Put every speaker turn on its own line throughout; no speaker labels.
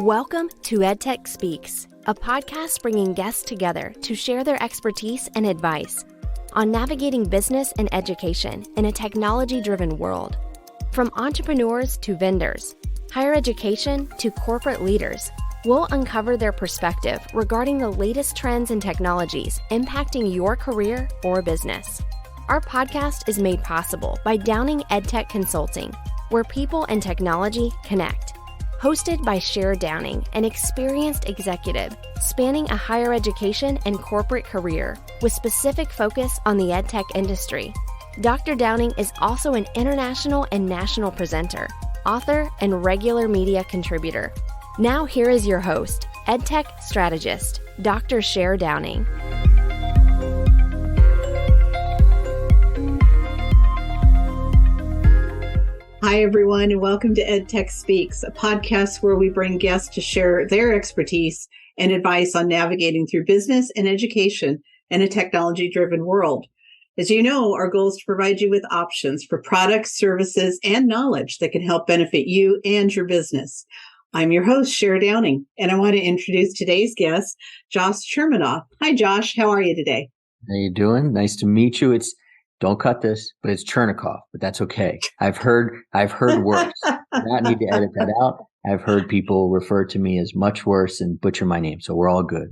Welcome to EdTech Speaks, a podcast bringing guests together to share their expertise and advice on navigating business and education in a technology-driven world. From entrepreneurs to vendors, higher education to corporate leaders, we'll uncover their perspective regarding the latest trends and technologies impacting your career or business. Our podcast is made possible by Downing EdTech Consulting, where people and technology connect. Hosted by Cher Downing, an experienced executive spanning a higher education and corporate career with specific focus on the EdTech industry. Dr. Downing is also an international and national presenter, author, and regular media contributor. Now here is your host, EdTech strategist, Dr. Cher Downing.
Hi, everyone, and welcome to EdTech Speaks, a podcast where we bring guests to share their expertise and advice on navigating through business and education in a technology-driven world. As you know, our goal is to provide you with options for products, services, and knowledge that can help benefit you and your business. I'm your host, Cher Downing, and I want to introduce today's guest, Josh Chernikoff. Hi, Josh. How are you today?
How you doing? Nice to meet you. Don't cut this, but it's Chernikoff, but that's okay. I've heard worse. Not need to edit that out. I've heard people refer to me as much worse and butcher my name, so we're all good.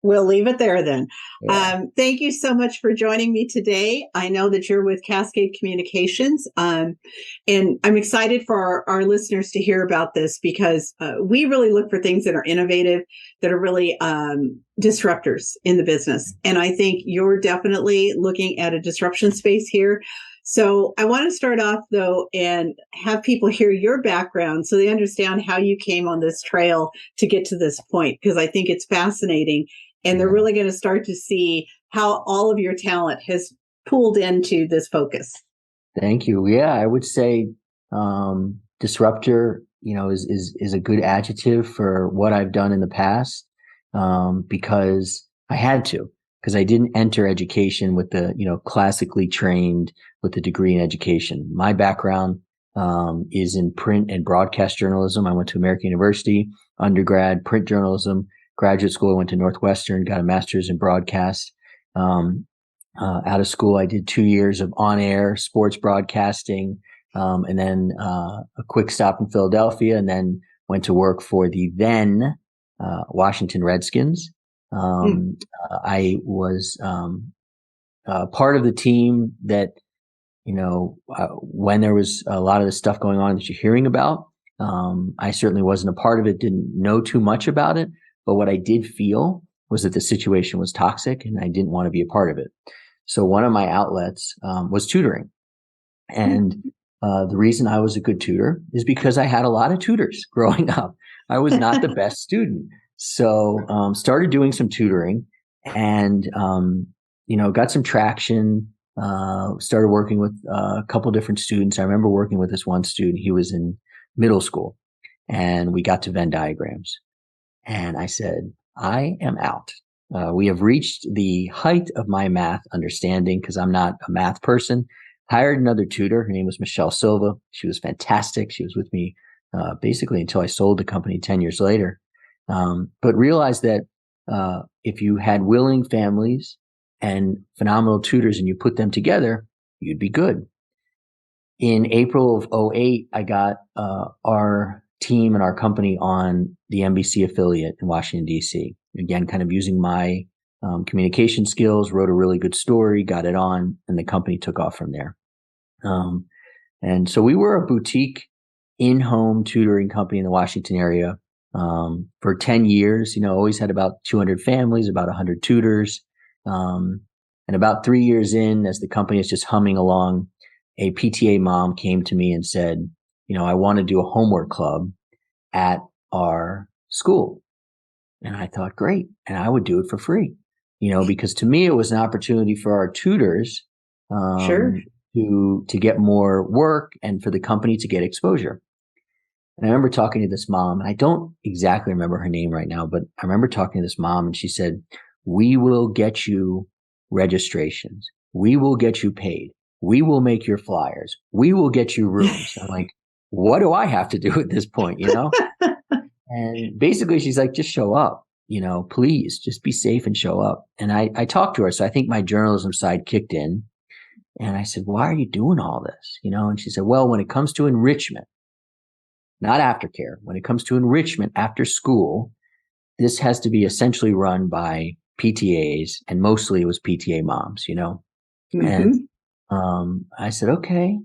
We'll leave it there then.
Yeah.
Thank you so much for joining me today. I know that you're with Cascade Communications, and I'm excited for our listeners to hear about this because we really look for things that are innovative, that are really disruptors in the business. And I think you're definitely looking at a disruption space here. So I want to start off, though, and have people hear your background so they understand how you came on this trail to get to this point, because I think it's fascinating. And they're really going to start to see how all of your talent has pooled into this focus.
Thank you. Yeah, I would say disruptor, is a good adjective for what I've done in the past, because I had to, because I didn't enter education with the, classically trained with a degree in education. My background is in print and broadcast journalism. I went to American University, undergrad, print journalism. Graduate school, I went to Northwestern, got a master's in broadcast. Out of school, I did 2 years of on-air sports broadcasting, and then a quick stop in Philadelphia, and then went to work for the then Washington Redskins. I was part of the team that, when there was a lot of the stuff going on that you're hearing about, I certainly wasn't a part of it, didn't know too much about it. But what I did feel was that the situation was toxic and I didn't want to be a part of it. So one of my outlets was tutoring. And the reason I was a good tutor is because I had a lot of tutors growing up. I was not the best student. So started doing some tutoring and, got some traction, started working with a couple different students. I remember working with this one student. He was in middle school and we got to Venn diagrams. And I said, I am out. We have reached the height of my math understanding because I'm not a math person. Hired another tutor. Her name was Michelle Silva. She was fantastic. She was with me basically until I sold the company 10 years later. But realized that if you had willing families and phenomenal tutors and you put them together, you'd be good. In April of 2008, I got our team and our company on the NBC affiliate in Washington, D.C. Again, kind of using my communication skills, wrote a really good story, got it on, and the company took off from there. And so we were a boutique in-home tutoring company in the Washington area for 10 years, always had about 200 families, about 100 tutors. And about 3 years in, as the company is just humming along, a PTA mom came to me and said, I want to do a homework club at our school. And I thought, great. And I would do it for free, because to me, it was an opportunity for our tutors
Sure.
to get more work and for the company to get exposure. And I remember talking to this mom, and I don't exactly remember her name right now, but I remember talking to this mom and she said, we will get you registrations. We will get you paid. We will make your flyers. We will get you rooms. I'm like, what do I have to do at this point, And basically she's like, just show up, please just be safe and show up. And I talked to her. So I think my journalism side kicked in. And I said, why are you doing all this? And she said, well, when it comes to enrichment, not aftercare, when it comes to enrichment after school, this has to be essentially run by PTAs, and mostly it was PTA moms,
Mm-hmm.
And I said, okay,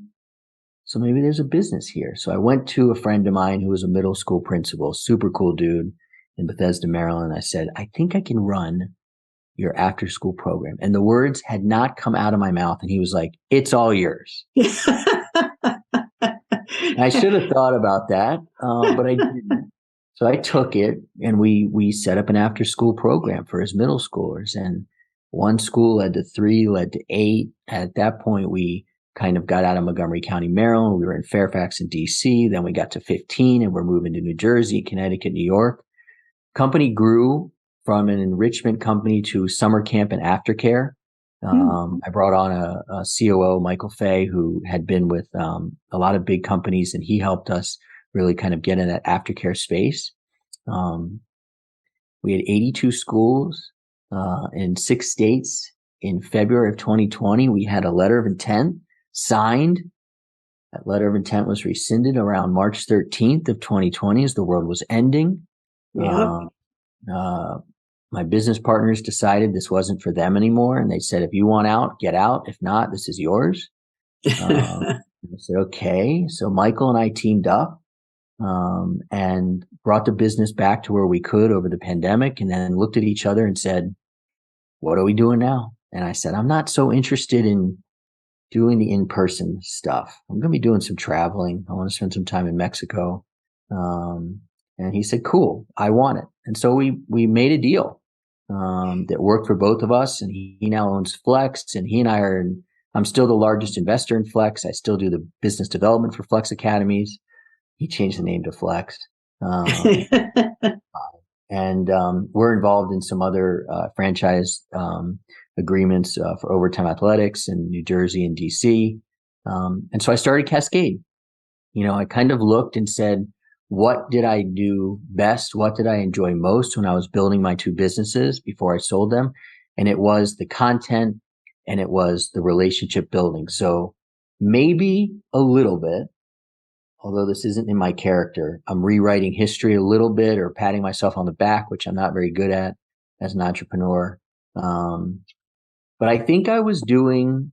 so maybe there's a business here. So I went to a friend of mine who was a middle school principal, super cool dude in Bethesda, Maryland. I said, I think I can run your after school program. And the words had not come out of my mouth. And he was like, it's all yours. I should have thought about that, but I didn't. So I took it, and we set up an after school program for his middle schoolers. And one school led to 3, led to 8. At that point, we kind of got out of Montgomery County, Maryland. We were in Fairfax and DC. Then we got to 15, and we're moving to New Jersey, Connecticut, New York. Company grew from an enrichment company to summer camp and aftercare. I brought on a COO, Michael Fay, who had been with a lot of big companies, and he helped us really kind of get in that aftercare space. We had 82 schools in 6 states. In February of 2020, we had a letter of intent signed. That letter of intent was rescinded around March 13th of 2020 as the world was ending.
Yeah.
My business partners decided this wasn't for them anymore. And they said, if you want out, get out. If not, this is yours. I said, okay. So Michael and I teamed up and brought the business back to where we could over the pandemic, and then looked at each other and said, what are we doing now? And I said, I'm not so interested in doing the in-person stuff. I'm going to be doing some traveling. I want to spend some time in Mexico. And he said, cool, I want it. And so we made a deal that worked for both of us. And he now owns Flex, and he and I'm still the largest investor in Flex. I still do the business development for Flex Academies. He changed the name to Flex. And we're involved in some other franchise agreements for Overtime Athletics in New Jersey and DC. And so I started Cascade. I kind of looked and said, what did I do best? What did I enjoy most when I was building my 2 businesses before I sold them? And it was the content, and it was the relationship building. So maybe a little bit, although this isn't in my character, I'm rewriting history a little bit or patting myself on the back, which I'm not very good at as an entrepreneur. But I think I was doing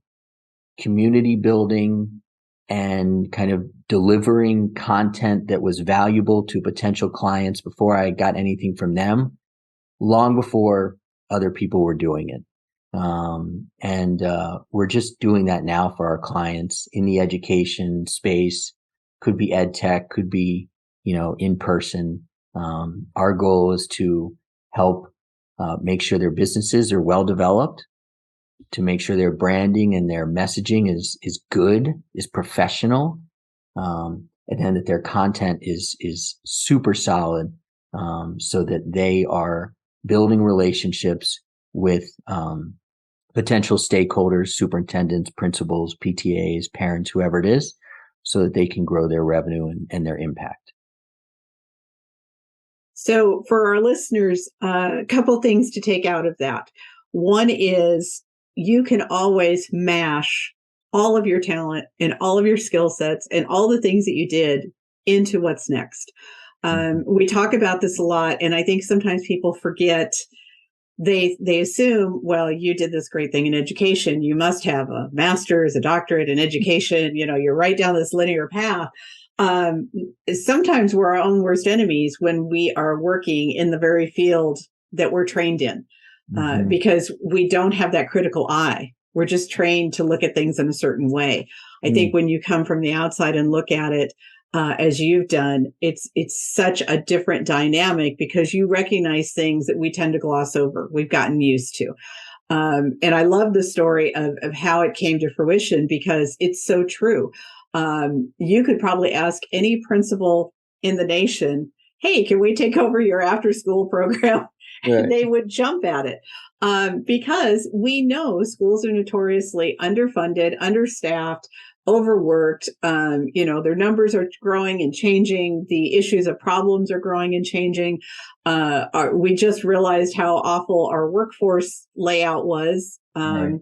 community building and kind of delivering content that was valuable to potential clients before I got anything from them, long before other people were doing it. And we're just doing that now for our clients in the education space. Could be EdTech, could be, in person. Our goal is to help make sure their businesses are well developed, to make sure their branding and their messaging is good, is professional, and then that their content is super solid, so that they are building relationships with potential stakeholders, superintendents, principals, PTAs, parents, whoever it is, so that they can grow their revenue and their impact.
So for our listeners, a couple things to take out of that. One is you can always mash all of your talent and all of your skill sets and all the things that you did into what's next. We talk about this a lot, and I think sometimes people forget. They assume, well, you did this great thing in education. You must have a master's, a doctorate in education. You're right down this linear path. Sometimes we're our own worst enemies when we are working in the very field that we're trained in, because we don't have that critical eye. We're just trained to look at things in a certain way. I think when you come from the outside and look at it, as you've done, it's such a different dynamic because you recognize things that we tend to gloss over. We've gotten used to. And I love the story of how it came to fruition because it's so true. You could probably ask any principal in the nation, hey, can we take over your after school program? Right. And they would jump at it. Because we know schools are notoriously underfunded, understaffed. overworked. Their numbers are growing and changing. The issues of problems are growing and changing. We just realized how awful our workforce layout was.
Right.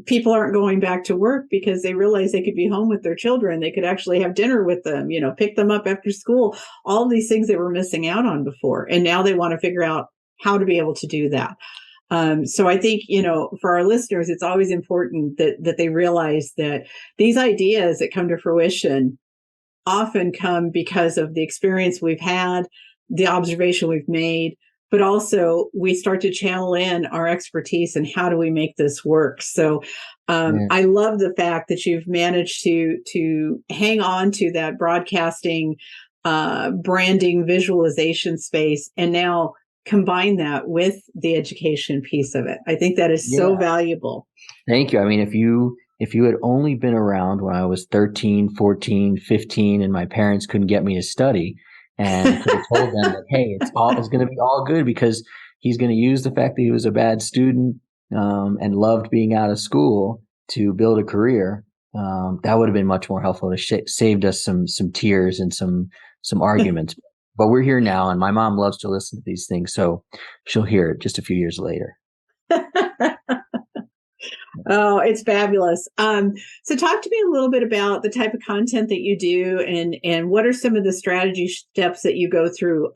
People aren't going back to work because they realize they could be home with their children. They could actually have dinner with them, pick them up after school, all of these things they were missing out on before. And now they want to figure out how to be able to do that. So I think, for our listeners, it's always important that they realize that these ideas that come to fruition often come because of the experience we've had, the observation we've made, but also we start to channel in our expertise and how do we make this work. So I love the fact that you've managed to hang on to that broadcasting, branding, visualization space, and now combine that with the education piece of it. I think that is so valuable.
Thank you. I mean, if you had only been around when I was 13, 14, 15, and my parents couldn't get me to study, and could have told them that, hey, it's going to be all good because he's going to use the fact that he was a bad student and loved being out of school to build a career, that would have been much more helpful. To saved us some tears and some arguments. But we're here now, and my mom loves to listen to these things, so she'll hear it just a few years later.
Oh, it's fabulous. So talk to me a little bit about the type of content that you do and what are some of the strategy steps that you go through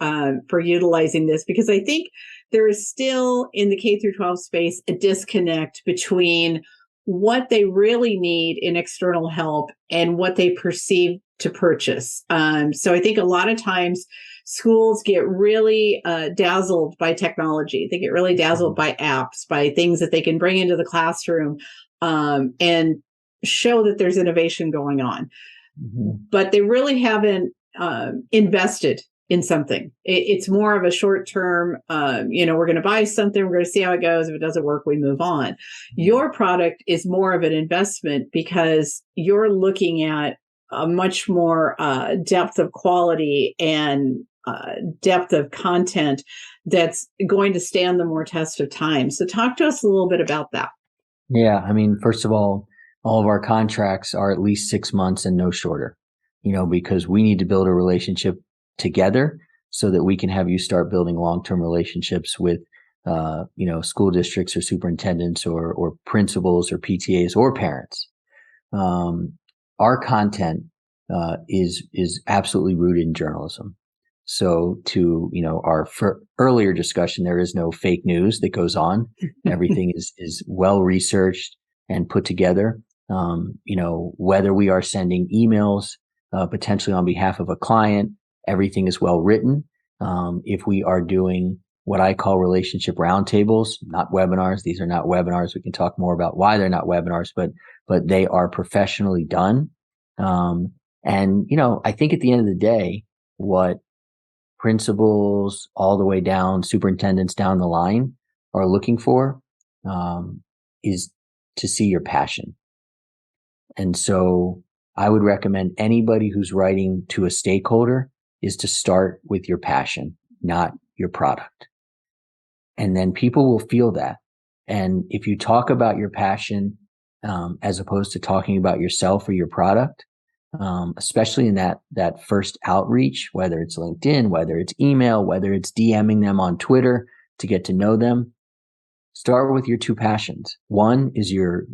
for utilizing this? Because I think there is still in the K through 12 space a disconnect between what they really need in external help and what they perceive to purchase. So I think a lot of times schools get really dazzled by technology. They get really dazzled by apps, by things that they can bring into the classroom and show that there's innovation going on. Mm-hmm. But they really haven't invested in something. It's more of a short term, we're going to buy something, we're going to see how it goes. If it doesn't work, we move on. Your product is more of an investment because you're looking at a much more depth of quality and depth of content that's going to stand the more test of time. So talk to us a little bit about that.
Yeah. I mean, first of all of our contracts are at least 6 months and no shorter, because we need to build a relationship together so that we can have you start building long-term relationships with, school districts or superintendents or principals or PTAs or parents. Our content is absolutely rooted in journalism. So to, our earlier discussion, there is no fake news that goes on. Everything is well researched and put together. Whether we are sending emails, potentially on behalf of a client, everything is well written. If we are doing what I call relationship roundtables, not webinars, these are not webinars. We can talk more about why they're not webinars, but they are professionally done. I think at the end of the day, what principals all the way down, superintendents down the line are looking for is to see your passion. And so I would recommend anybody who's writing to a stakeholder is to start with your passion, not your product. And then people will feel that. And if you talk about your passion, as opposed to talking about yourself or your product, especially in that first outreach, whether it's LinkedIn, whether it's email, whether it's DMing them on Twitter to get to know them, start with your two passions. One is your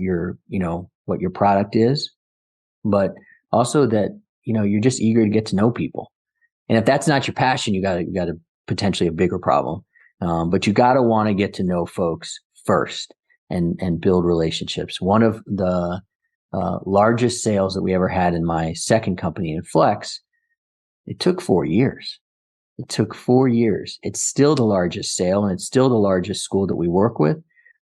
what your product is, but also that, you're just eager to get to know people. And if that's not your passion, you got a potentially a bigger problem. But you got to want to get to know folks first and build relationships. One of the largest sales that we ever had in my second company in Flex, it took 4 years. It took 4 years. It's still the largest sale and it's still the largest school that we work with,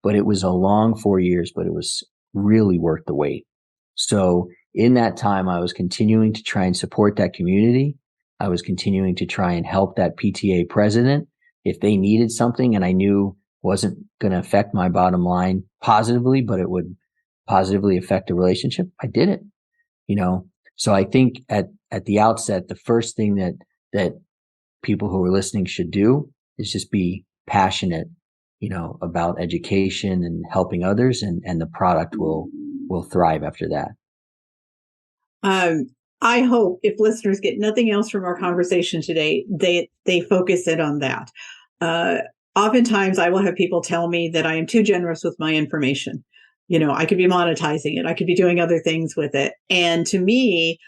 but it was a long 4 years, but it was really worth the wait. So in that time, I was continuing to try and support that community. I was continuing to try and help that PTA president if they needed something and I knew wasn't going to affect my bottom line positively, but it would positively affect the relationship. I did it, So I think at the outset, the first thing that people who are listening should do is just be passionate, about education and helping others, and the product will thrive after that.
I hope if listeners get nothing else from our conversation today, they focus in on that. Oftentimes I will have people tell me that I am too generous with my information. I could be monetizing it. I could be doing other things with it. And to me,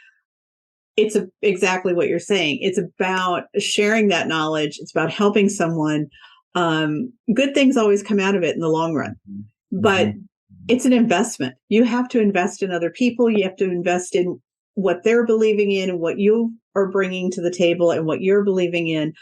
it's exactly what you're saying. It's about sharing that knowledge. It's about helping someone. Good things always come out of it in the long run, but it's an investment. You have to invest in other people. You have to invest in what they're believing in and what you are bringing to the table and what you're believing in.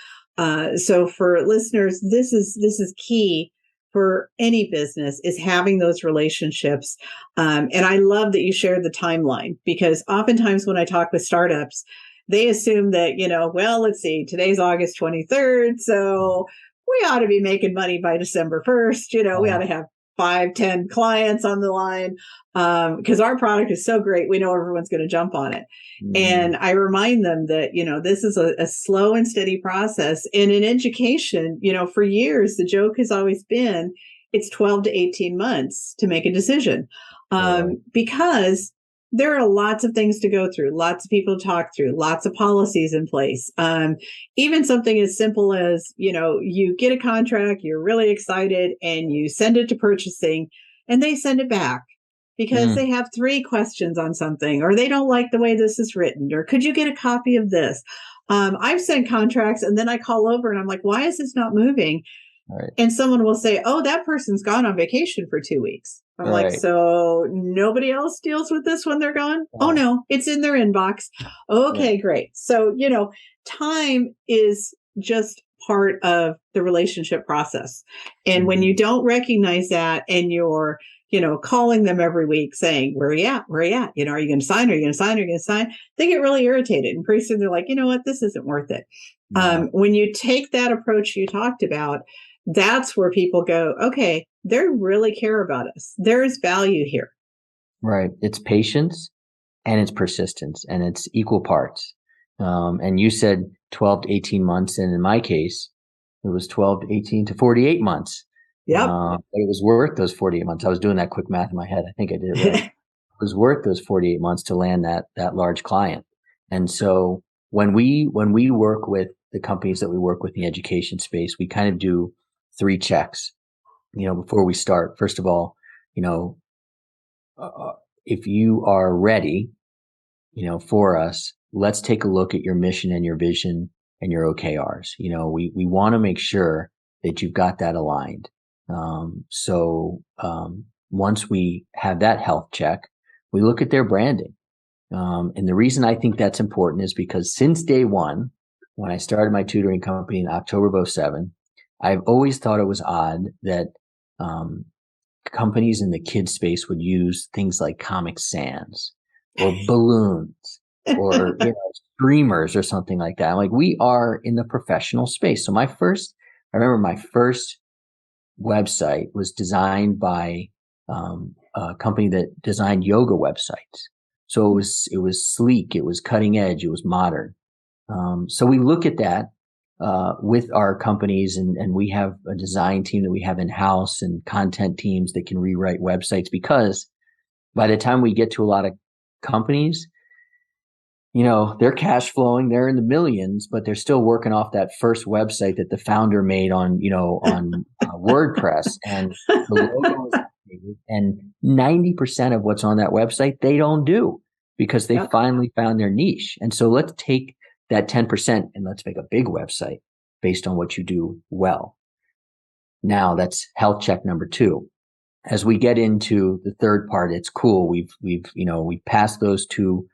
So for listeners, this is key for any business, is having those relationships. And I love that you shared the timeline, because oftentimes when I talk with startups, they assume that, well, let's see, today's August 23rd. So we ought to be making money by December 1st. We ought to have 5-10 clients on the line, because our product is so great. We know everyone's going to jump on it. And I remind them that, this is a slow and steady process. And in education, for years, the joke has always been it's 12 to 18 months to make a decision, because there are lots of things to go through, lots of people to talk through, lots of policies in place. Even something as simple as, you get a contract, you're really excited, and you send it to purchasing, and they send it back because they have 3 questions on something, or they don't like the way this is written, or could you get a copy of this? I've sent contracts, and then I call over and I'm like, why is this not moving? Right. And someone will say, oh, that person's gone on vacation for 2 weeks. I'm like, so nobody else deals with this when they're gone? Oh, no, it's in their inbox. Okay, great. So, time is just part of the relationship process. And when you don't recognize that, and you're, calling them every week saying, where are you at? Where are you at? Are you going to sign? Are you going to sign? Are you going to sign? They get really irritated. And pretty soon they're like, you know what? This isn't worth it. When you take that approach you talked about, that's where people go, okay, they really care about us. There's value here.
Right. It's patience and it's persistence, and it's equal parts. And you said 12 to 18 months. And in my case, it was 12 to 18 to 48 months.
Yep.
But it was worth those 48 months. I was doing that quick math in my head. I think I did it right. It was worth those 48 months to land that large client. And so when we work with the companies that we work with in the education space, we kind of do 3 checks, before we start. First of all, if you are ready, for us, let's take a look at your mission and your vision and your OKRs. We want to make sure that you've got that aligned. Once we have that health check, we look at their branding. And the reason I think that's important is because since day one, when I started my tutoring company in October of 2007, I've always thought it was odd that companies in the kids space would use things like Comic Sans or balloons or streamers or something like that. I'm like, we are in the professional space. So I remember my first website was designed by a company that designed yoga websites. So it was sleek, it was cutting edge, it was modern. So we look at that with our companies, and we have a design team that we have in-house and content teams that can rewrite websites, because by the time we get to a lot of companies, they're cash flowing, they're in the millions, but they're still working off that first website that the founder made on WordPress, and the logo is updated, and 90% of what's on that website, they don't do, because they finally found their niche. And so let's take that 10% and let's make a big website based on what you do well. Now that's health check number 2. As we get into the third part, it's cool. We've passed those 2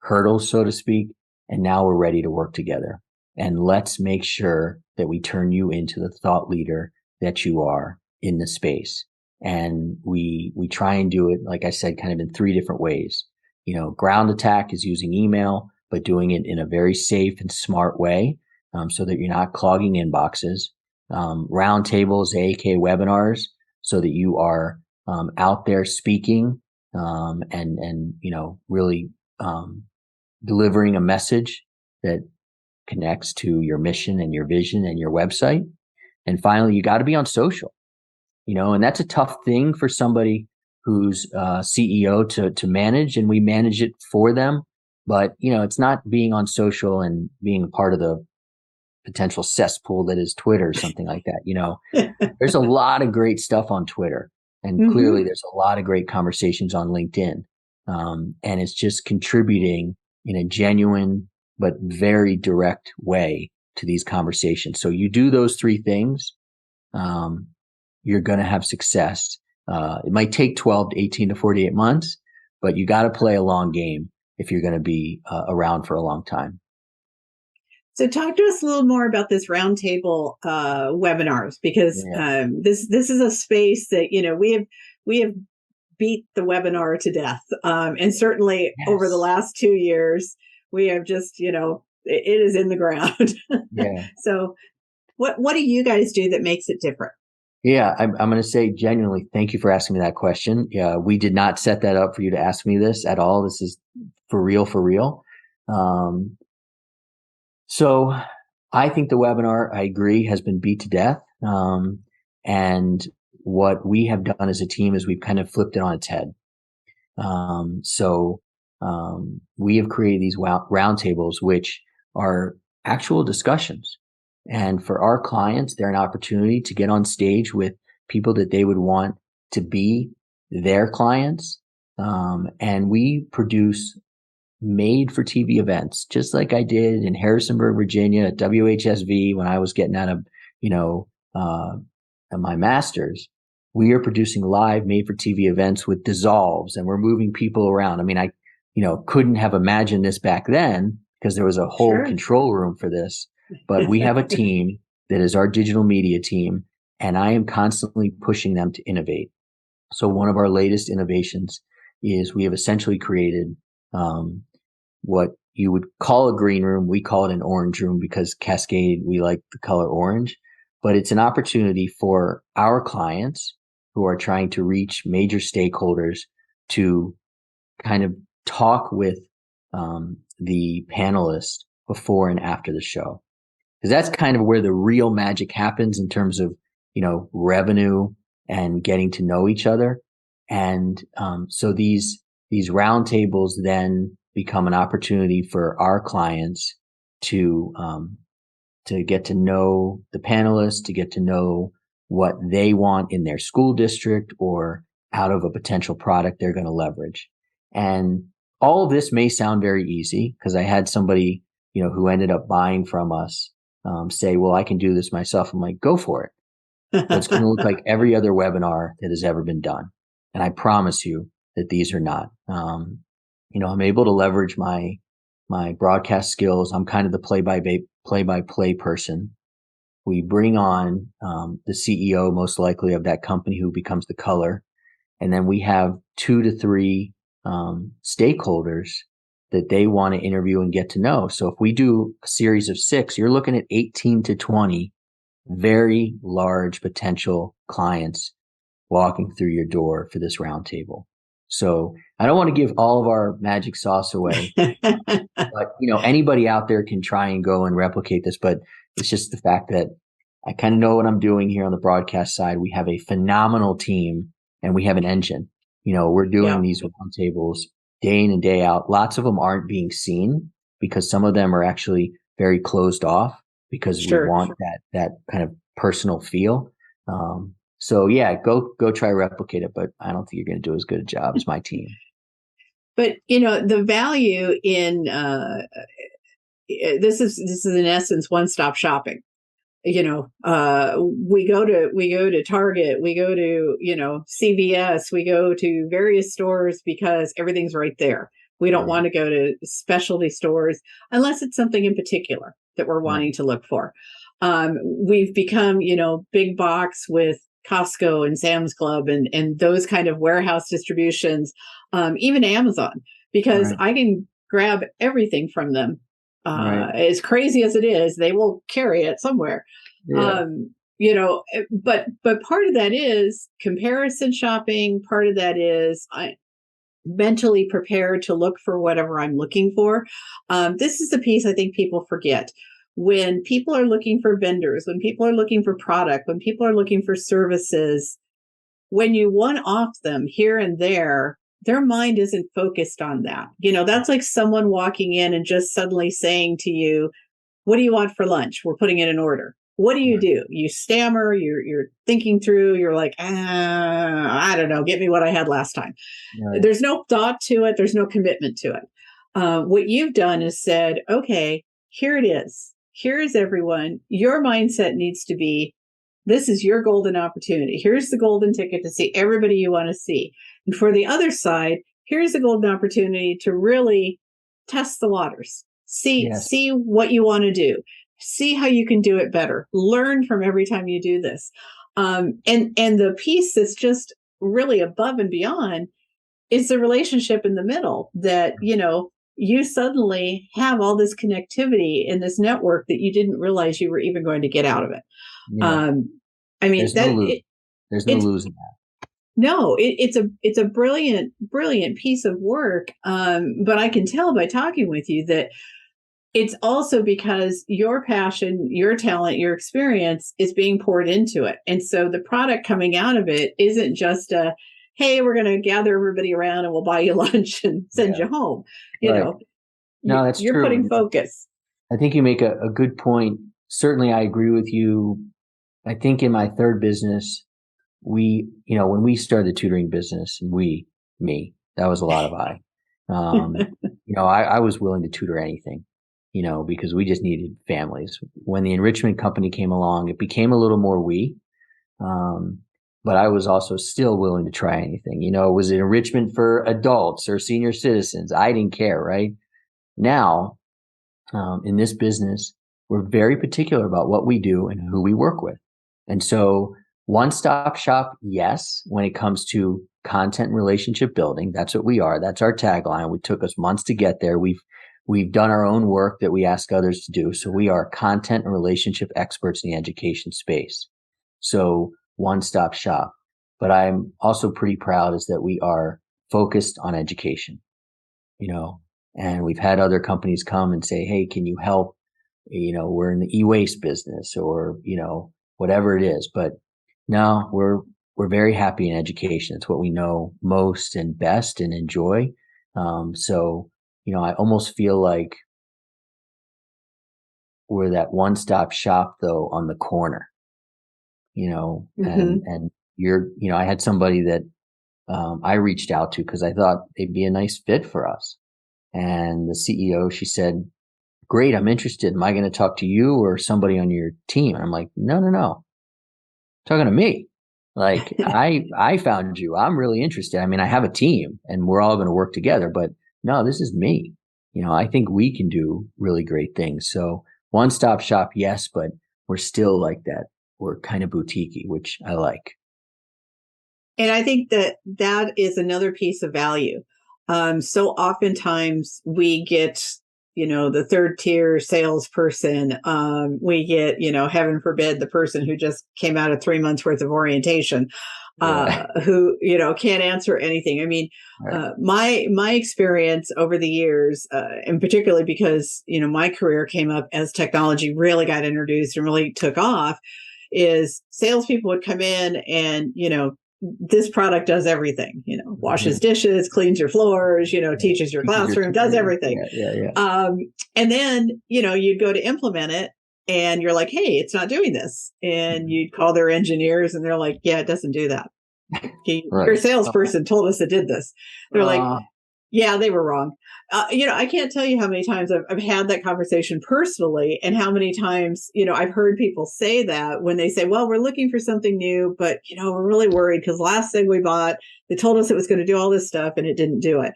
hurdles, so to speak, and now we're ready to work together. And let's make sure that we turn you into the thought leader that you are in the space. And we try and do it, like I said, kind of in 3 different ways. Ground attack is using email, but doing it in a very safe and smart way, so that you're not clogging inboxes. Roundtables, aka webinars, so that you are out there speaking and really delivering a message that connects to your mission and your vision and your website. And finally, you got to be on social, and that's a tough thing for somebody who's CEO to manage, and we manage it for them. But, it's not being on social and being a part of the potential cesspool that is Twitter or something like that. There's a lot of great stuff on Twitter, and clearly there's a lot of great conversations on LinkedIn. And it's just contributing in a genuine but very direct way to these conversations. So you do those three things, you're going to have success. It might take 12 to 18 to 48 months, but you got to play a long game if you're going to be around for a long time.
So talk to us a little more about this roundtable webinars, because this is a space that, we have beat the webinar to death. And certainly over the last 2 years, we have just, it is in the ground.
Yeah.
So what do you guys do that makes it different?
Yeah, I'm going to say genuinely, thank you for asking me that question. Yeah, we did not set that up for you to ask me this at all. This is for real, for real. So I think the webinar, I agree, has been beat to death. And what we have done as a team is we've kind of flipped it on its head. We have created these roundtables, which are actual discussions. And for our clients, they're an opportunity to get on stage with people that they would want to be their clients. And we produce made for TV events, just like I did in Harrisonburg, Virginia at WHSV when I was getting out of, my master's. We are producing live made for TV events with dissolves, and we're moving people around. I mean, I couldn't have imagined this back then because there was a whole control room for this. But we have a team that is our digital media team, and I am constantly pushing them to innovate. So one of our latest innovations is we have essentially created what you would call a green room. We call it an orange room because Cascade, we like the color orange. But it's an opportunity for our clients who are trying to reach major stakeholders to kind of talk with the panelists before and after the show. Because that's kind of where the real magic happens in terms of, revenue and getting to know each other. And so these roundtables then become an opportunity for our clients to get to know the panelists, to get to know what they want in their school district or out of a potential product they're going to leverage. And all of this may sound very easy because I had somebody, who ended up buying from us say, well, I can do this myself. I'm like, go for it. But it's going to look like every other webinar that has ever been done. And I promise you that these are not. I'm able to leverage my broadcast skills. I'm kind of the play-by-play person. We bring on the CEO, most likely, of that company who becomes the color. And then we have 2 to 3 stakeholders that they want to interview and get to know. So if we do a series of 6, you're looking at 18 to 20 very large potential clients walking through your door for this roundtable. So I don't want to give all of our magic sauce away, but anybody out there can try and go and replicate this. But it's just the fact that I kind of know what I'm doing here on the broadcast side. We have a phenomenal team and we have an engine. We're doing these roundtables day in and day out. Lots of them aren't being seen because some of them are actually very closed off because we want that kind of personal feel. So yeah, go try to replicate it, but I don't think you're going to do as good a job as my team.
But the value in this is in essence one-stop shopping. We go to Target, we go to CVS, we go to various stores because everything's right there. We don't want to go to specialty stores unless it's something in particular that we're wanting to look for. We've become, big box with Costco and Sam's Club and those kind of warehouse distributions, even Amazon, because I can grab everything from them. As crazy as it is, they will carry it somewhere. But part of that is comparison shopping. Part of that is mentally prepared to look for whatever I'm looking for. This is the piece I think people forget. When people are looking for vendors, when people are looking for product, when people are looking for services, when you one-off them here and there, their mind isn't focused on that. That's like someone walking in and just suddenly saying to you, what do you want for lunch? We're putting in an order. What do? You stammer, you're thinking through, you're like, I don't know, get me what I had last time. Right. There's no thought to it. There's no commitment to it. What you've done is said, okay, here it is. Here is everyone. Your mindset needs to be, this is your golden opportunity. Here's the golden ticket to see everybody you want to see. And for the other side, here's a golden opportunity to really test the waters. See what you want to do. See how you can do it better. Learn from every time you do this. And the piece that's just really above and beyond is the relationship in the middle that, you suddenly have all this connectivity in this network that you didn't realize you were even going to get out of it.
Yeah. There's no losing that.
No, it's a brilliant piece of work. But I can tell by talking with you that it's also because your passion, your talent, your experience is being poured into it. And so the product coming out of it isn't just hey, we're going to gather everybody around and we'll buy you lunch and send you home.
No, that's
you're
true.
Putting focus.
I think you make a good point. Certainly, I agree with you. I think in my third business, when we started the tutoring business, that was a lot of I. I was willing to tutor anything, because we just needed families. When the enrichment company came along, it became a little more we. But I was also still willing to try anything. Was it enrichment for adults or senior citizens? I didn't care, right? Now, in this business, we're very particular about what we do and who we work with. And so one-stop shop, yes, when it comes to content and relationship building, that's what we are. That's our tagline. It took us months to get there. We've done our own work that we ask others to do. So we are content and relationship experts in the education space. So one-stop shop. But I'm also pretty proud is that we are focused on education, and we've had other companies come and say, hey, can you help? We're in the e-waste business or, whatever it is. But no, we're very happy in education. It's what we know most and best and enjoy. So, I almost feel like we're that one-stop shop though on the corner, and you're, I had somebody that I reached out to because I thought they'd be a nice fit for us. And the CEO, she said, great, I'm interested. Am I going to talk to you or somebody on your team? And I'm like, no, talking to me. Like I found you. I'm really interested. I mean, I have a team and we're all going to work together, but no, this is me. I think we can do really great things. So one-stop shop, yes, but we're still like that. We're kind of boutique-y, which I like.
And I think that is another piece of value. So oftentimes we get, the third tier salesperson. We get, heaven forbid, the person who just came out of 3 months worth of orientation, who, can't answer anything. I mean, my experience over the years, and particularly because, my career came up as technology really got introduced and really took off, is salespeople would come in and, this product does everything, washes dishes, cleans your floors, teaches your classroom, does everything. And then, you'd go to implement it and you're like, hey, it's not doing this. And you'd call their engineers and they're like, yeah, it doesn't do that. Your salesperson told us it did this. They're like, yeah, they were wrong. I can't tell you how many times I've had that conversation personally and how many times, I've heard people say that when they say, well, we're looking for something new, but, we're really worried because last thing we bought, they told us it was going to do all this stuff and it didn't do it.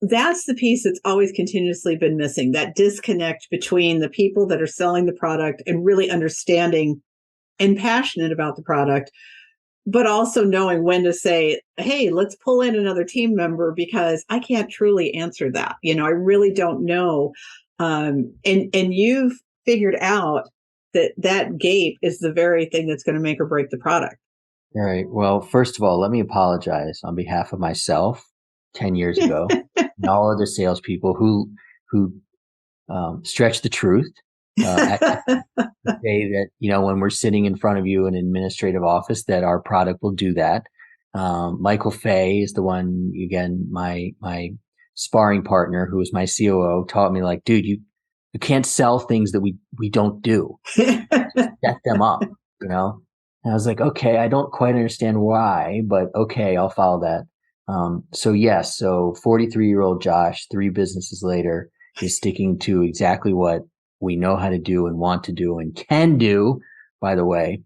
That's the piece that's always continuously been missing, that disconnect between the people that are selling the product and really understanding and passionate about the product, but also knowing when to say, hey, let's pull in another team member because I can't truly answer that. I really don't know. And you've figured out that gap is the very thing that's going to make or break the product.
All right. Well, first of all, let me apologize on behalf of myself 10 years ago and all other salespeople who stretch the truth. Say that, when we're sitting in front of you in an administrative office, that our product will do that. Michael Fay is the one, again, my sparring partner, who was my COO, taught me, like, dude, you can't sell things that we don't do. Just set them up, you know? And I was like, okay, I don't quite understand why, but okay, I'll follow that. So yes, so 43-year-old Josh, 3 businesses later, is sticking to exactly what we know how to do and want to do and can do, by the way.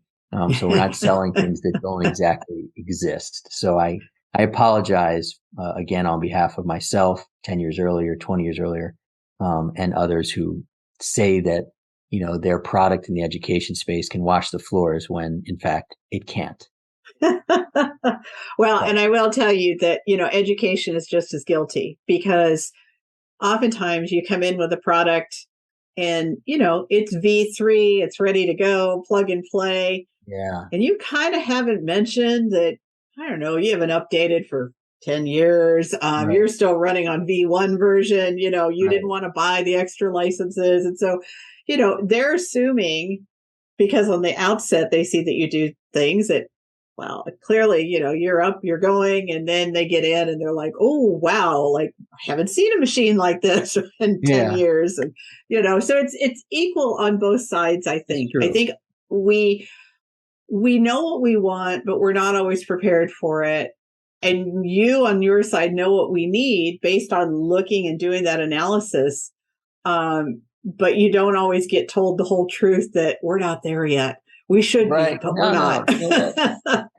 So we're not selling things that don't exactly exist. So I apologize again on behalf of myself 10 years earlier, 20 years earlier, and others who say that, you know, their product in the education space can wash the floors when in fact it can't.
Well, and I will tell you that, you know, education is just as guilty, because oftentimes you come in with a product and, you know, it's V3, it's ready to go, plug and play.
Yeah.
And you kind of haven't mentioned that, I don't know, you haven't updated for 10 years.
Right.
You're still running on V1 version, you know, you didn't want to buy the extra licenses. And so, you know, they're assuming, because on the outset, they see that you do things that, well, clearly, you know, you're up, you're going, and then they get in and they're like, oh, wow, like, I haven't seen a machine like this in 10 years. And, you know, so it's equal on both sides, I think. I think we know what we want, but we're not always prepared for it. And you on your side know what we need based on looking and doing that analysis. But you don't always get told the whole truth that we're not there yet. We should be, but we're not.
No.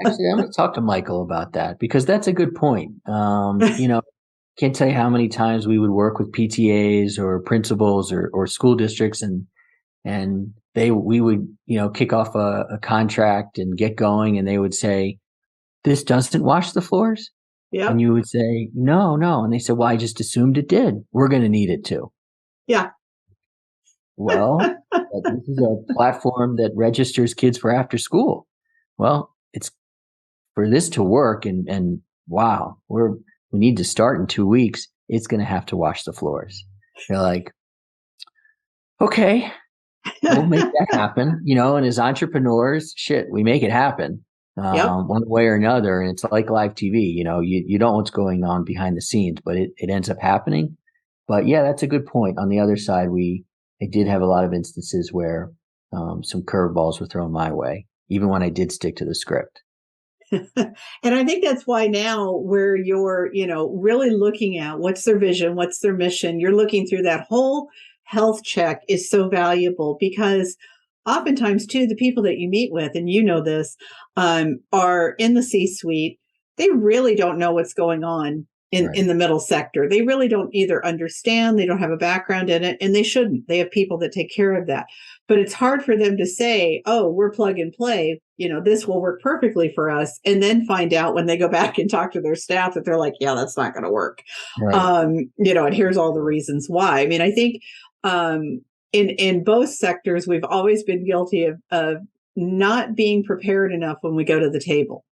Actually, I'm going to talk to Michael about that, because that's a good point. You know, can't tell you how many times we would work with PTAs or principals or school districts, and we would, you know, kick off a contract and get going, and they would say, this doesn't wash the floors.
Yeah.
And you would say, no. And they said, well, I just assumed it did. We're going to need it to.
Yeah.
Well, this is a platform that registers kids for after school. Well, it's for this to work, and wow, we need to start in 2 weeks. It's going to have to wash the floors. You're like, okay, we'll make that happen, you know. And as entrepreneurs, we make it happen one way or another. And it's like live TV, you know, you don't know what's going on behind the scenes, but it ends up happening. But yeah, that's a good point. On the other side, I did have a lot of instances where some curveballs were thrown my way, even when I did stick to the script.
And I think that's why now, where you're, you know, really looking at what's their vision, what's their mission, you're looking through that whole health check is so valuable, because oftentimes too, the people that you meet with, and you know this, are in the C-suite. They really don't know what's going on in the middle sector. They really don't either understand, they don't have a background in it, and they shouldn't. They have people that take care of that. But it's hard for them to say, oh, we're plug and play, you know, this will work perfectly for us. And then find out when they go back and talk to their staff that they're like, yeah, that's not going to work. Right. You know, and here's all the reasons why. I mean, I think in both sectors, we've always been guilty of not being prepared enough when we go to the table.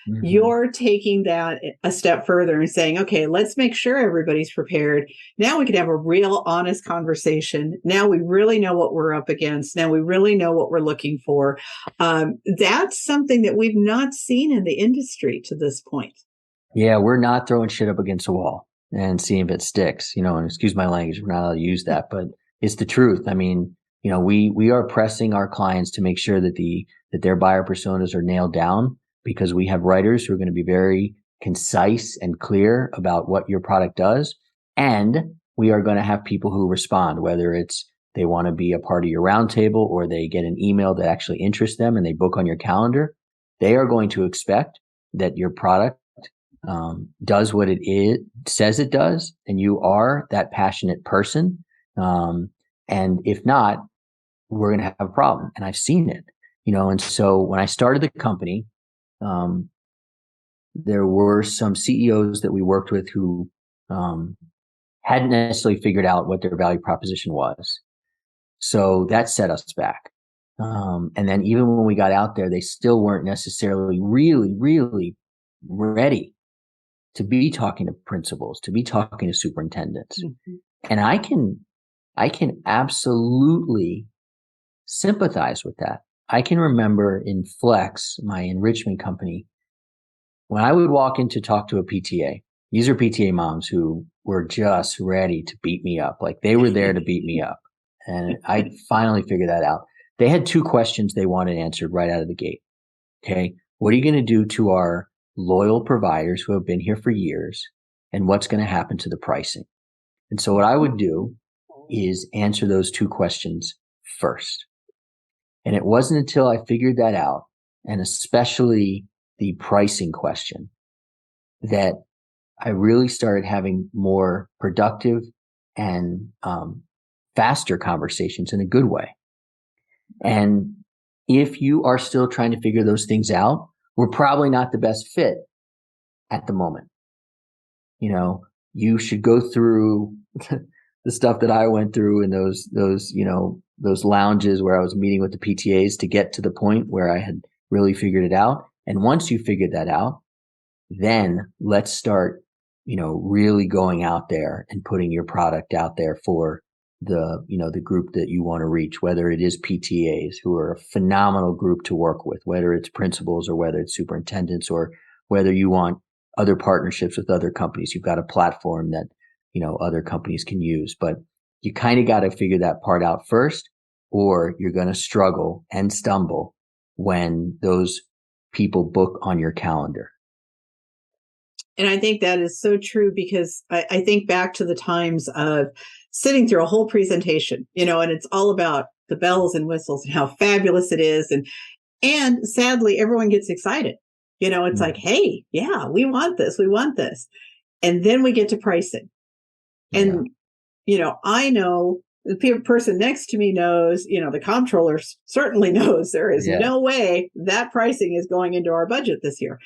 Mm-hmm. You're taking that a step further and saying, okay, let's make sure everybody's prepared. Now we can have a real honest conversation. Now we really know what we're up against. Now we really know what we're looking for. That's something that we've not seen in the industry to this point. Yeah,
we're not throwing shit up against a wall and seeing if it sticks, you know, and excuse my language, we're not allowed to use that, but it's the truth. I mean, you know, we are pressing our clients to make sure that their buyer personas are nailed down, because we have writers who are going to be very concise and clear about what your product does. And we are going to have people who respond, whether it's they want to be a part of your roundtable or they get an email that actually interests them and they book on your calendar. They are going to expect that your product does what it says it does, and you are that passionate person. And if not, we're going to have a problem. And I've seen it, you know. And so when I started the company, there were some CEOs that we worked with who hadn't necessarily figured out what their value proposition was. So that set us back. And then even when we got out there, they still weren't necessarily really, really ready to be talking to principals, to be talking to superintendents. Mm-hmm. And I can absolutely sympathize with that. I can remember in Flex, my enrichment company, when I would walk in to talk to a PTA, these are PTA moms who were just ready to beat me up. Like they were there to beat me up. And I finally figured that out. They had two questions they wanted answered right out of the gate. Okay. What are you going to do to our loyal providers who have been here for years? And what's going to happen to the pricing? And so what I would do is answer those two questions first. And it wasn't until I figured that out, and especially the pricing question, that I really started having more productive and faster conversations in a good way. And if you are still trying to figure those things out, we're probably not the best fit at the moment. You know, you should go through the stuff that I went through in those lounges where I was meeting with the PTAs to get to the point where I had really figured it out. And once you figured that out, then let's start, really going out there and putting your product out there for the group that you want to reach, whether it is PTAs, who are a phenomenal group to work with, whether it's principals or whether it's superintendents, or whether you want other partnerships with other companies. You've got a platform that, other companies can use, but you kind of got to figure that part out first, or you're going to struggle and stumble when those people book on your calendar.
And I think that is so true, because I think back to the times of sitting through a whole presentation, and it's all about the bells and whistles and how fabulous it is. And sadly, everyone gets excited. It's like, hey, yeah, we want this. We want this. And then we get to pricing. And, I know the person next to me knows, the comptroller certainly knows there is no way that pricing is going into our budget this year.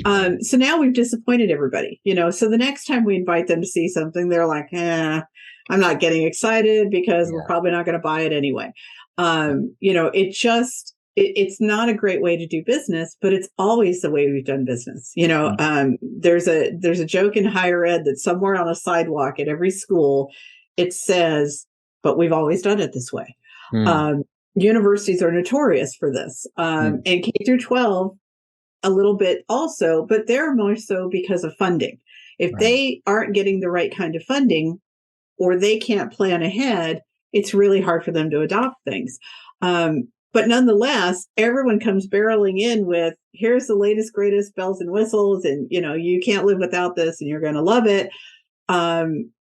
So now we've disappointed everybody, so the next time we invite them to see something, they're like, I'm not getting excited because we're probably not going to buy it anyway. It's not a great way to do business, but it's always the way we've done business. There's a joke in higher ed that somewhere on a sidewalk at every school, it says, but we've always done it this way. Universities are notorious for this. And K through 12, a little bit also, but they're more so because of funding. If they aren't getting the right kind of funding, or they can't plan ahead, it's really hard for them to adopt things. But nonetheless, everyone comes barreling in with, here's the latest, greatest bells and whistles, and you can't live without this, and you're going to love it.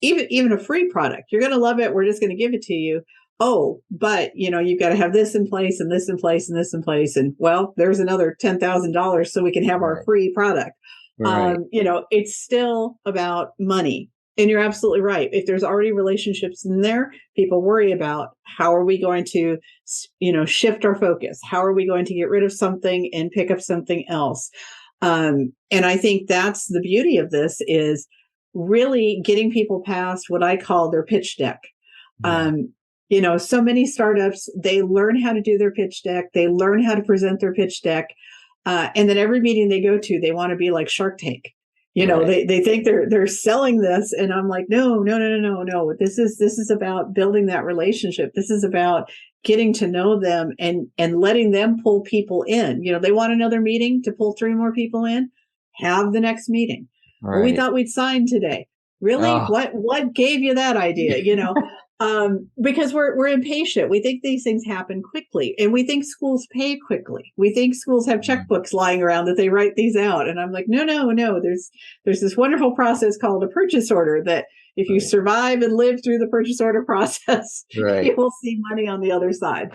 Even a free product, you're going to love it. We're just going to give it to you. Oh, but you've got to have this in place and this in place and this in place. And well, there's another $10,000 so we can have our free product. It's still about money. And you're absolutely right. If there's already relationships in there, people worry about, how are we going to, shift our focus? How are we going to get rid of something and pick up something else? And I think that's the beauty of this, is really getting people past what I call their pitch deck. So many startups, they learn how to do their pitch deck. They learn how to present their pitch deck. And then every meeting they go to, they want to be like Shark Tank. They think they're selling this, and I'm like, no. This is about building that relationship. This is about getting to know them and letting them pull people in. They want another meeting to pull 3 more people in. Have the next meeting.
Right.
Well, we thought we'd sign today. Really?
Oh.
What gave you that idea? Because we're impatient. We think these things happen quickly, and we think schools pay quickly. We think schools have checkbooks lying around that they write these out. And I'm like, no. There's this wonderful process called a purchase order that if you survive and live through the purchase order process, you will see money on the other side.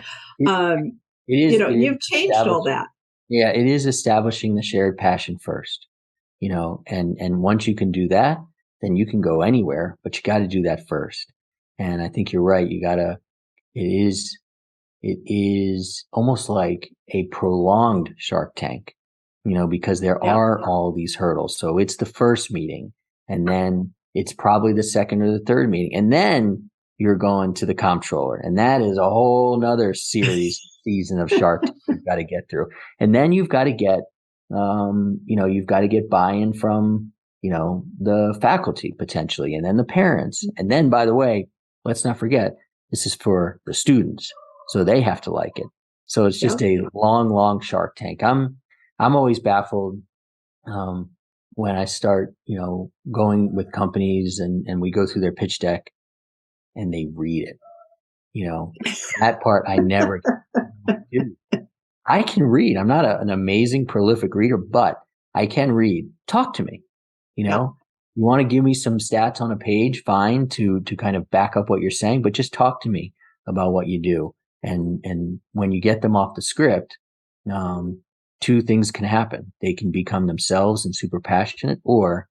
You've changed all that.
Yeah, it is establishing the shared passion first, and once you can do that, then you can go anywhere, but you got to do that first. And I think you're right. It is almost like a prolonged Shark Tank, because there are all these hurdles. So it's the first meeting, and then it's probably the second or the third meeting. And then you're going to the comptroller, and that is a whole nother season of Shark Tank you've got to get through. And then you've got to get, buy-in from, the faculty potentially, and then the parents. And then, by the way, let's not forget, this is for the students, so they have to like it. So it's just a long Shark Tank. I'm always baffled when I start, going with companies and we go through their pitch deck and they read it, that part I never do. I can read. I'm not an amazing prolific reader, but I can read. Talk to me.
Yep.
You want to give me some stats on a page, fine, to kind of back up what you're saying, but just talk to me about what you do. And when you get them off the script, two things can happen. They can become themselves and super passionate, or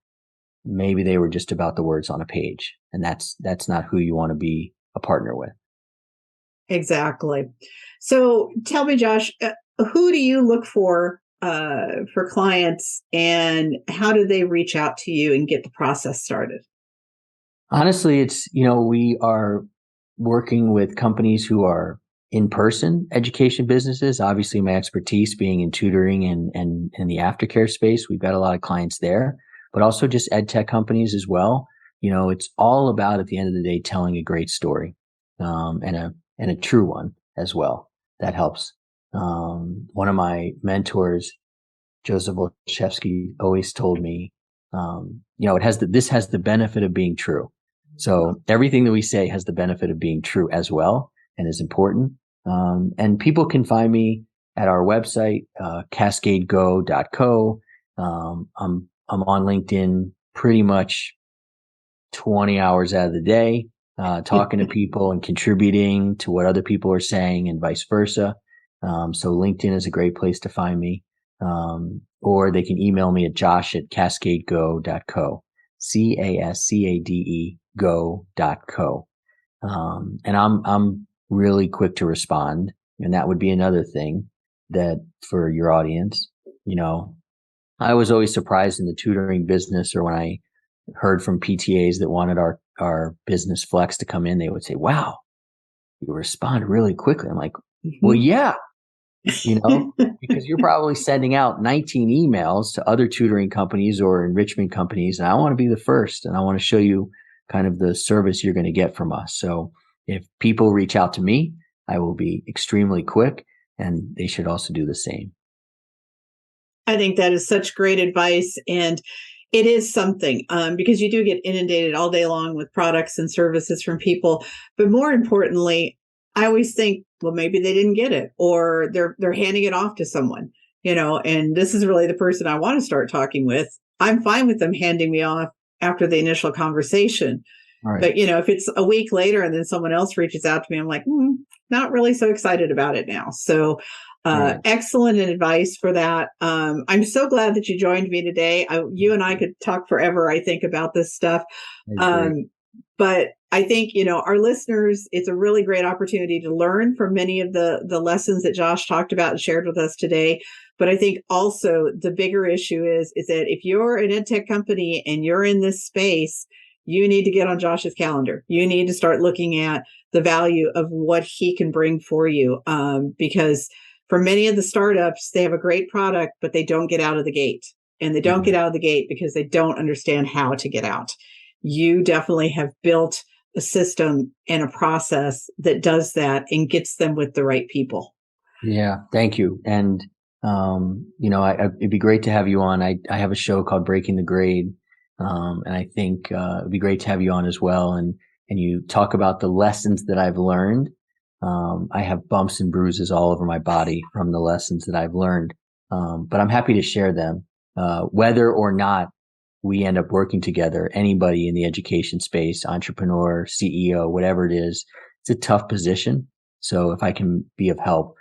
maybe they were just about the words on a page, and that's not who you want to be a partner with.
Exactly. So tell me, Josh, who do you look for clients, and how do they reach out to you and get the process started?
Honestly, it's, we are working with companies who are in-person education businesses. Obviously, my expertise being in tutoring and in the aftercare space, we've got a lot of clients there, but also just ed tech companies as well. It's all about, at the end of the day, telling a great story, and a true one as well. That helps. One of my mentors, Joseph Olszewski, always told me, this has the benefit of being true. So everything that we say has the benefit of being true as well, and is important. And people can find me at our website, cascadego.co. I'm on LinkedIn pretty much 20 hours out of the day, talking to people and contributing to what other people are saying, and vice versa. So LinkedIn is a great place to find me. Or they can email me at josh@cascadego.co, CASCADE go.co. And I'm really quick to respond. And that would be another thing that for your audience, I was always surprised in the tutoring business, or when I heard from PTAs that wanted our business flex to come in, they would say, wow, you respond really quickly. I'm like, well, yeah, because you're probably sending out 19 emails to other tutoring companies or enrichment companies. And I want to be the first, and I want to show you kind of the service you're going to get from us. So if people reach out to me, I will be extremely quick, and they should also do the same.
I think that is such great advice. And it is something, because you do get inundated all day long with products and services from people. But more importantly, I always think, well, maybe they didn't get it, or they're handing it off to someone, and this is really the person I want to start talking with. I'm fine with them handing me off after the initial conversation. Right. But, if it's a week later and then someone else reaches out to me, I'm like, not really so excited about it now. So right. Excellent advice for that. I'm so glad that you joined me today. You and I could talk forever, I think, about this stuff. But I think, our listeners, it's a really great opportunity to learn from many of the lessons that Josh talked about and shared with us today. But I think also the bigger issue is that if you're an EdTech company and you're in this space, you need to get on Josh's calendar. You need to start looking at the value of what he can bring for you. Because for many of the startups, they have a great product, but they don't get out of the gate. And they don't get out of the gate because they don't understand how to get out. You definitely have built a system and a process that does that and gets them with the right people.
Yeah, thank you. And, it'd be great to have you on. I have a show called Breaking the Grade. And I think it'd be great to have you on as well. And you talk about the lessons that I've learned. I have bumps and bruises all over my body from the lessons that I've learned. But I'm happy to share them, whether or not we end up working together. Anybody in the education space, entrepreneur, CEO, whatever it is, it's a tough position. So if I can be of help,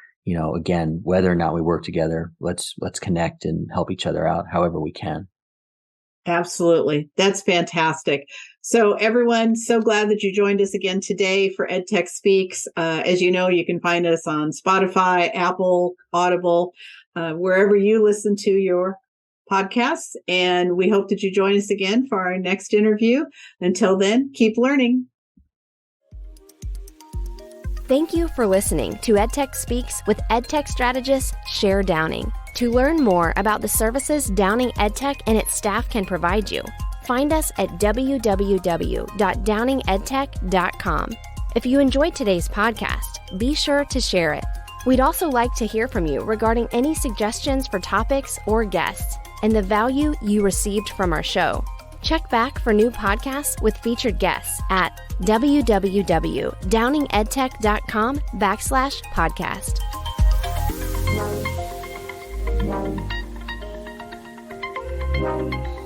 again, whether or not we work together, let's connect and help each other out however we can.
Absolutely. That's fantastic. So everyone, so glad that you joined us again today for EdTech Speaks. As you know, you can find us on Spotify, Apple, Audible, wherever you listen to your podcasts. And we hope that you join us again for our next interview. Until then, keep learning.
Thank you for listening to EdTech Speaks with EdTech strategist Cher Downing. To learn more about the services Downing EdTech and its staff can provide you, find us at www.downingedtech.com. If you enjoyed today's podcast, be sure to share it. We'd also like to hear from you regarding any suggestions for topics or guests. and the value you received from our show. Check back for new podcasts with featured guests at www.downingedtech.com/podcast.